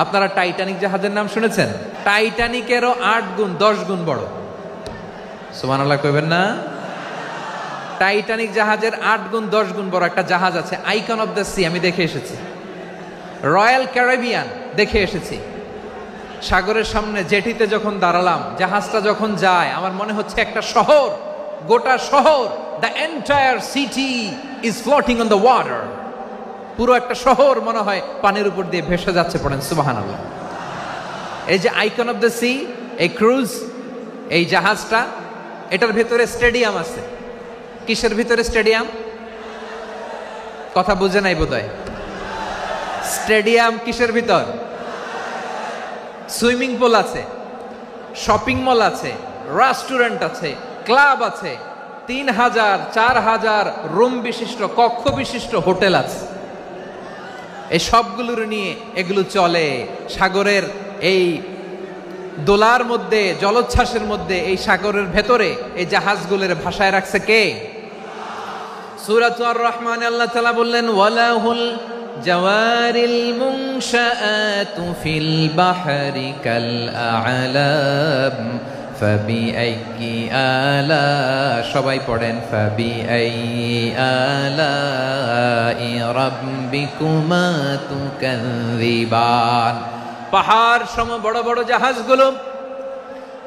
আপনারা টাইটানিক জাহাজের নাম শুনেছেন? টাইটানিকেরও 8 গুণ 10 গুণ বড়। সুবহানাল্লাহ কইবেন না? টাইটানিক জাহাজের 8 গুণ 10 গুণ বড় একটা জাহাজ আছে, আইকন অফ দ্য সি, আমি দেখে এসেছি। রয়্যাল ক্যারিবিয়ান দেখে এসেছি। সাগরের সামনে জেটিতে যখন দাঁড়ালাম, জাহাজটা যখন যায়, আমার মনে হচ্ছে একটা শহর, গোটা শহর, the entire city is floating on the water. পুরো একটা শহর মনে হয় পানির উপর দিয়ে ভেসে যাচ্ছে। পড়েন সুবহানাল্লাহ। এই যে আইকন অফ দ্য সি, এই ক্রুজ, এই জাহাজটা, এটার ভিতরে স্টেডিয়াম আছে। কিসের ভিতরে স্টেডিয়াম? কথা বুঝে নাই বোধহয়। স্টেডিয়াম কিসের ভিতর? সুইমিং পুল আছে, শপিং মল আছে, রেস্টুরেন্ট আছে, ক্লাব আছে, 3000 4000 রুম বিশিষ্ট, কক্ষ বিশিষ্ট হোটেল আছে। এই সবগুলোর নিয়ে এগুলো চলে সাগরের এই দোলার মধ্যে, জলোচ্ছ্বাসের মধ্যে। এই সাগরের ভেতরে এই জাহাজগুলোর ভাষায় রাখছে কে? সূরা আর রহমানে আল্লাহ তাআলা বললেন, ওয়ালাহুল জাওয়ারিল মুনশাআতু ফিল বাহরি কাল আ'লাম ফাবিআইয়ি আলা, সবাই পড়েন, ফাবিআইয়ি আলাই রাব্বিকুমা তুকাযযিবান। পাহাড় সম বড় বড় জাহাজগুলো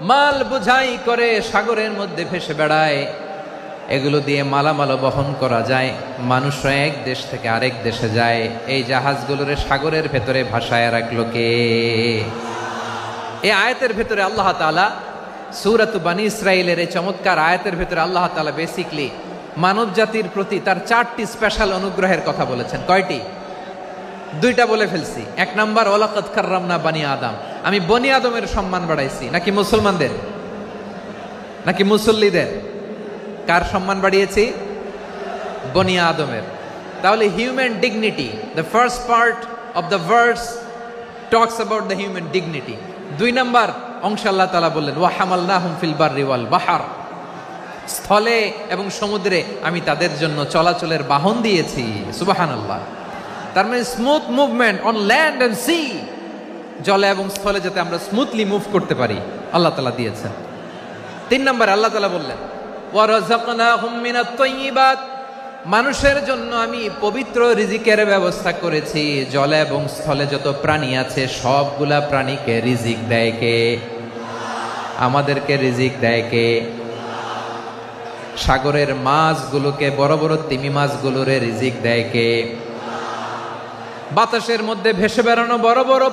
মাল বোঝাই করে সাগরের মধ্যে ভেসে বেড়ায়। এগুলো দিয়ে মালামাল বহন করা যায়, মানুষরা এক দেশ থেকে আরেক দেশে যায়। এই জাহাজগুলোর সাগরের ভেতরে ভাসায় রাখলো কে? এই আয়াতের ভেতরে আল্লাহ তাআলা সূরাত বানী ইসরাঈলের এই চমৎকার আয়াতের ভেতরে আল্লাহ তাআলা বেসিকলি মানব জাতির প্রতি তার 4টি স্পেশাল অনুগ্রহের কথা বলেছেন। কয়টি? 2টা বলে ফেলছি। 1 নাম্বার, ওয়ালাকাদ কাররামনা বানি আদম, আমি বনি আদমের সম্মান বাড়াইছি। নাকি মুসলমানদের? নাকি মুসল্লিদের? কার সম্মান বাড়িয়েছি? বনি আদমের। তাহলে human dignity, the first part of the verse talks about the human dignity. 2 number অংশে আল্লাহ তাআলা বললেন, ওয়া হামালনাহুম ফিল বাররি ওয়াল বাহর, স্থলে এবং সমুদ্রে আমি তাদের জন্য চলাচলের বাহন দিয়েছি। সুবহানাল্লাহ। তার মানে smooth movement on land and sea, জলে এবং স্থলে যাতে আমরা স্মুথলি মুভ করতে পারি আল্লাহ তাআলা দিয়েছেন। 3 নম্বরে আল্লাহ তাআলা বললেন, ওয়া রাযাকনাহুম মিনাত তাইয়্যিবাত, মানুষের জন্য আমি পবিত্র রিজিকের ব্যবস্থা করেছি। জলে এবং স্থলে যত প্রাণী আছে সবগুলা প্রাণীকে রিজিক দেয় কে? আমাদেরকে রিজিক দেয় কে? সাগরের মাছগুলোকে, বড় বড় তিমি মাছগুলোরে রিজিক দেয় কে? বাতাসের মধ্যে ভেসে বেড়ানো বড় বড়